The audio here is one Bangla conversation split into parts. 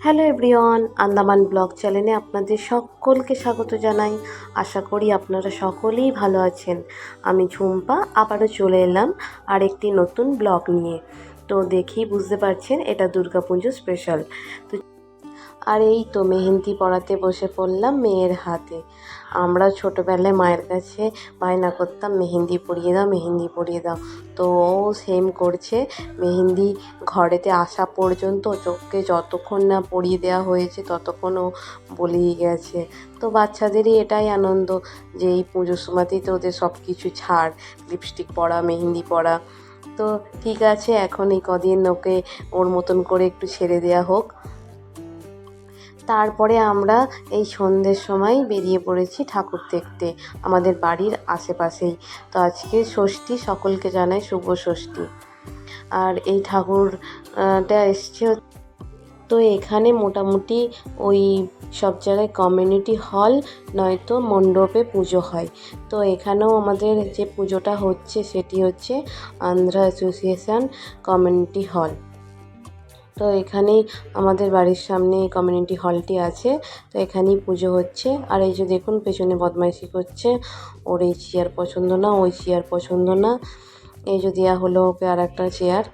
হ্যালো এভরিওয়ান, আন্দামান ব্লগ চ্যানেলে আপনাদের সকলকে স্বাগত জানাই। আশা করি আপনারা সকলেই ভালো আছেন। আমি ঝুম্পা আবারও চলে এলাম আরেকটি নতুন ব্লগ নিয়ে। তো দেখেই বুঝতে পারছেন এটা দুর্গাপুজো স্পেশাল। তো আর এই তো মেহেন্দি পরাতে বসে পড়লাম মেয়ের হাতে। আমরা ছোটোবেলায় মায়ের কাছে বায়না করতাম মেহেন্দি পরিয়ে দাও, মেহেন্দি পরিয়ে দাও। তো ও সেম করছে। মেহেন্দি ঘরেতে আসা পর্যন্ত চোখকে যতক্ষণ না পরিয়ে দেওয়া হয়েছে ততক্ষণ ও বলেই গেছে। তো বাচ্চাদেরই এটাই আনন্দ যে এই পুজোর সময়তেই তো ওদের সব কিছু ছাড়, লিপস্টিক পরা, মেহেন্দি পরা। তো ঠিক আছে, এখন এই কদিন ওকে ওর মতন করে একটু ছেড়ে দেওয়া হোক। তারপরে আমরা এই সন্ধ্যের সময় বেরিয়ে পড়েছি ঠাকুর দেখতে আমাদের বাড়ির আশেপাশেই। তো আজকে ষষ্ঠী, সকলকে জানাই শুভ ষষ্ঠী। আর এই ঠাকুরটা এসছে, তো এখানে মোটামুটি ওই সব জায়গায় কমিউনিটি হল নয়তো মণ্ডপে পুজো হয়। তো এখানেও আমাদের যে পুজোটা হচ্ছে সেটি হচ্ছে আন্ধ্রা অ্যাসোসিয়েশন কমিউনিটি হল। তো এখানেই আমাদের বাড়ির সামনে এই কমিউনিটি হলটি আছে। তো এখানেই পুজো হচ্ছে। আর এই যে দেখুন পেছনে বদমাইশি করছে, ওর এই চেয়ার পছন্দ না, ওই চেয়ার পছন্দ না। এই যে দেওয়া হলো ওকে আর একটা চেয়ার।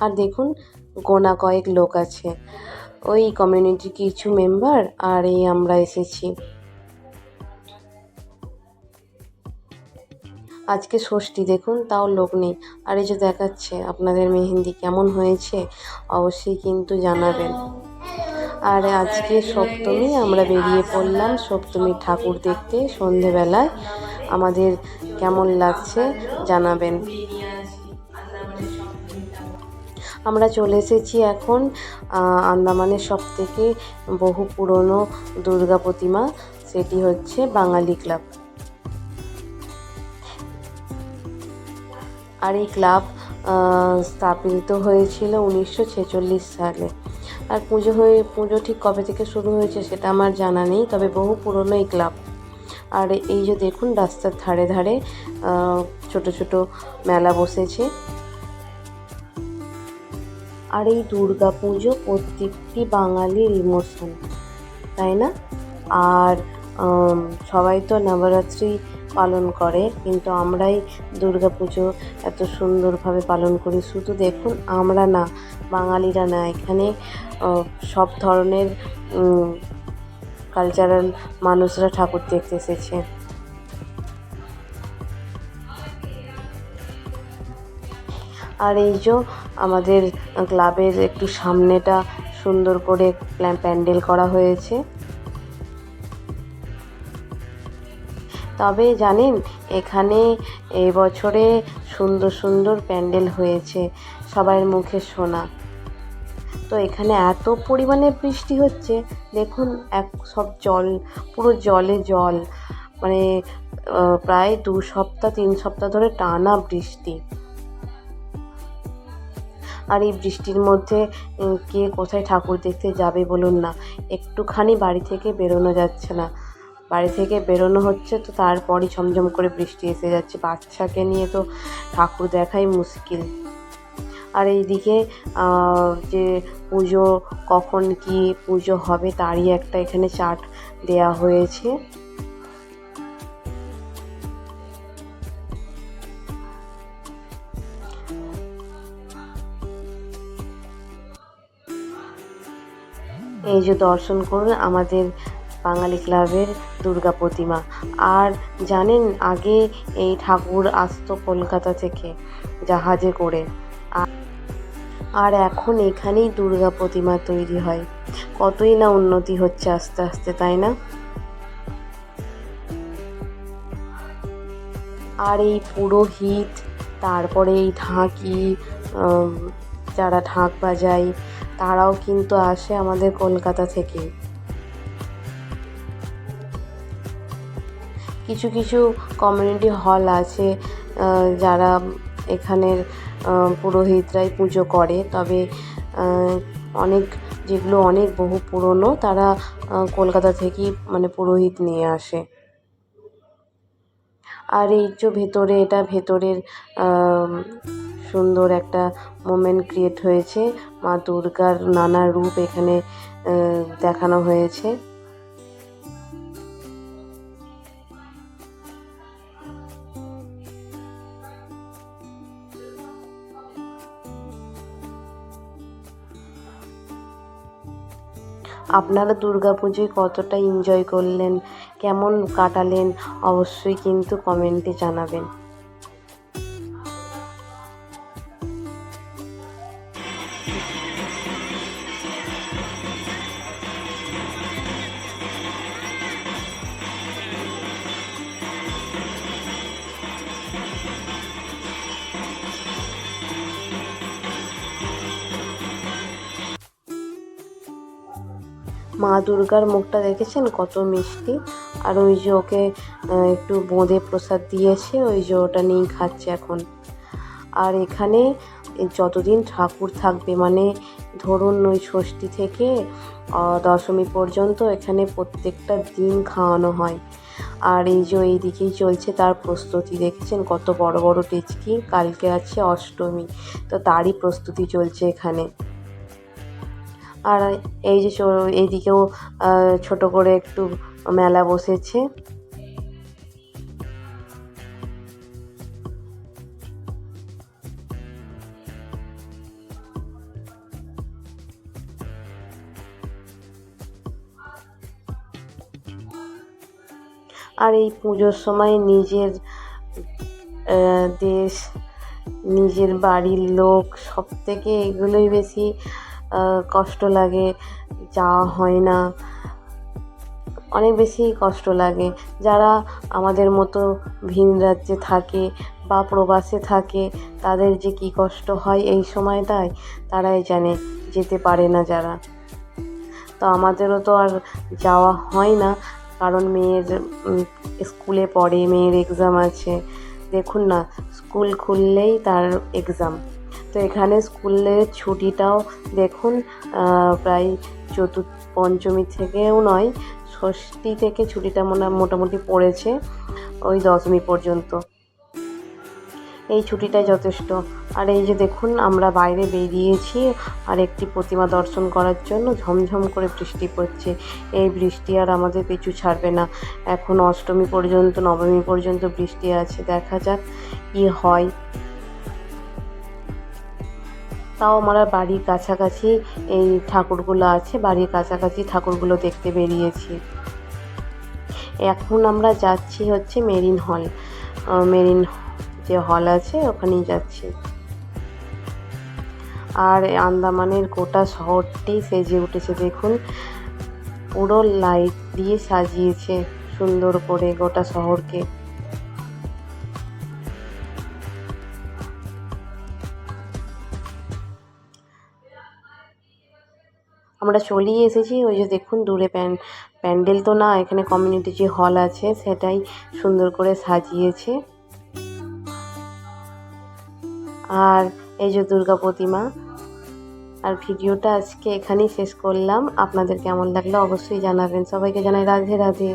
আর দেখুন গোনা কয়েক লোক আছে, ওই কমিউনিটির কিছু মেম্বার আর এই আমরা এসেছি। আজকে ষষ্ঠী দেখুন, তাও লোক নেই। আর এই যে দেখাচ্ছে আপনাদের মেহেন্দি কেমন হয়েছে অবশ্যই কিন্তু জানাবেন। আর আজকে সপ্তমী, আমরা বেরিয়ে পড়লাম সপ্তমীর ঠাকুর দেখতে সন্ধেবেলায়। আমাদের কেমন লাগছে জানাবেন। আমরা চলে এসেছি এখন আন্দামানের সবথেকে বহু পুরনো দুর্গা প্রতিমা, সেটি হচ্ছে বাঙালি ক্লাব। আর এই ক্লাব স্থাপিত হয়েছিল 1946 সালে। আর পুজো ঠিক কবে থেকে শুরু হয়েছে সেটা আমার জানা নেই, তবে বহু পুরনো এই ক্লাব। আর এই যে দেখুন রাস্তার ধারে ধারে ছোট ছোট মেলা বসেছে। আর এই দুর্গা পুজো প্রত্যেকটি বাঙালির ইমোশন, তাই না? আর সবাই তো নবরাত্রি পালন করে, কিন্তু আমরাই দুর্গা পুজো এত সুন্দরভাবে পালন করি। শুধু দেখুন আমরা না, বাঙালিরা না, এখানে সব ধরনের কালচারাল মানুষরা ঠাকুর দেখতে এসেছে। আর এই যে আমাদের ক্লাবের একটু সামনেটা সুন্দর করে প্যান্ডেল করা হয়েছে। তবে জানেন এখানে এবছরে সুন্দর সুন্দর প্যান্ডেল হয়েছে, সবার মুখে শোনা। তো এখানে এত পরিমাণে বৃষ্টি হচ্ছে দেখুন, সব জল, পুরো জলে জল, মানে প্রায় 2 সপ্তাহ 3 সপ্তাহ ধরে টানা বৃষ্টি। আর এই বৃষ্টির মধ্যে কে কোথায় ঠাকুর দেখতে যাবে বলুন না? একটুখানি বাড়ি থেকে বেরোনো যাচ্ছে না। বাড়ি থেকে বেরোনো হচ্ছে তো তারপরই ঝমঝম করে বৃষ্টি এসে যাচ্ছে। বাচ্চাকে নিয়ে তো ঠাকুর দেখাই মুশকিল। আর এইদিকে যে পুজো, কখন কি পুজো হবে তারই একটা এখানে চার্ট দেয়া হয়েছে। এই যে দর্শন করুন আমাদের বাঙালি ক্লাবের দুর্গা প্রতিমা। আর জানেন আগে এই ঠাকুর আসতো কলকাতা থেকে জাহাজে করে, আর এখন এখানেই দুর্গা প্রতিমা তৈরি হয়। কতই না উন্নতি হচ্ছে আস্তে আস্তে, তাই না? আর এই পুরোহিত, তারপরে এই ঢাকি, যারা ঢাক বাজায় তারাও কিন্তু আসে আমাদের কলকাতা থেকে। কিছু কিছু কমিউনিটি হল আছে যারা এখানের পুরোহিতরাই পুজো করে, তবে অনেক যেগুলো অনেক বহু পুরনো তারা কলকাতা থেকেই মানে পুরোহিত নিয়ে আসে। আর এই যে ভেতরে, এটা ভেতরের সুন্দর একটা মোমেন্ট ক্রিয়েট হয়েছে। মা দুর্গার নানা রূপ এখানে দেখানো হয়েছে। আপনারা দুর্গাপুজোয় কতটা এনজয় করলেন, কেমন কাটালেন, অবশ্যই কিন্তু কমেন্টে জানাবেন। মা দুর্গার মুখটা দেখেছেন কত মিষ্টি। আর ওই যে ওকে একটু বোঁদে প্রসাদ দিয়েছে, ওই যে ওটা নিয়েই খাচ্ছে এখন। আর এখানে যতদিন ঠাকুর থাকবে, মানে ধরুন ওই ষষ্ঠী থেকে দশমী পর্যন্ত এখানে প্রত্যেকটা দিন খাওয়ানো হয়। আর এই যে এইদিকেই চলছে তার প্রস্তুতি, দেখেছেন কত বড় বড় টেচকি। কালকে আছে অষ্টমী, তো তারই প্রস্তুতি চলছে এখানে। আর এই যে এইদিকেও ছোট করে একটু মেলা বসেছে। আর এই পুজোর সময় নিজের দেশ, নিজের বাড়ির লোক, সব থেকে এগুলোই বেশি কষ্ট লাগে। যাওয়া হয় না, অনেক বেশি কষ্ট লাগে। যারা আমাদের মতো ভিন রাজ্যে থাকে বা প্রবাসে থাকে, তাদের যে কী কষ্ট হয় এই সময়টায় তারাই জানে, যেতে পারে না যারা। তো আমাদেরও তো আর যাওয়া হয় না, কারণ মেয়ের স্কুলে পড়ে, মেয়ের এক্সাম আছে। দেখুন না, স্কুল খুললেই তার এক্সাম। তো এখানে স্কুলের ছুটিটাও দেখুন প্রায় পঞ্চমী থেকেও নয়, ষষ্ঠী থেকে ছুটিটা মোটামুটি পড়েছে ওই দশমী পর্যন্ত। এই ছুটিটাই যথেষ্ট। আর এই যে দেখুন আমরা বাইরে বেরিয়েছি আর একটি প্রতিমা দর্শন করার জন্য। ঝমঝম করে বৃষ্টি পড়ছে। এই বৃষ্টি আর আমাদের পিছু ছাড়বে না। এখন অষ্টমী পর্যন্ত, নবমী পর্যন্ত বৃষ্টি আছে, দেখা যাক কী হয়। তাও আমরা বাড়ির কাছাকাছি এই ঠাকুরগুলো আছে, বাড়ির কাছাকাছি ঠাকুরগুলো দেখতে বেরিয়েছি। এখন আমরা যাচ্ছি হচ্ছে মেরিন হল, মেরিন যে হল আছে ওখানেই যাচ্ছি। আর আন্দামানের গোটা শহরটি সেজে উঠেছে, দেখুন পুরো লাইট দিয়ে সাজিয়েছে সুন্দর করে গোটা শহরকে। আমরা চলেই এসেছি। ওই যে দেখুন দূরে প্যান্ডেল তো না, এখানে কমিউনিটি যে হল আছে সেটাই সুন্দর করে সাজিয়েছে। আর এই যে দুর্গা প্রতিমা। আর ভিডিওটা আজকে এখানেই শেষ করলাম। আপনাদের কেমন লাগলো অবশ্যই জানাবেন। সবাইকে জানাই রাধে রাধে।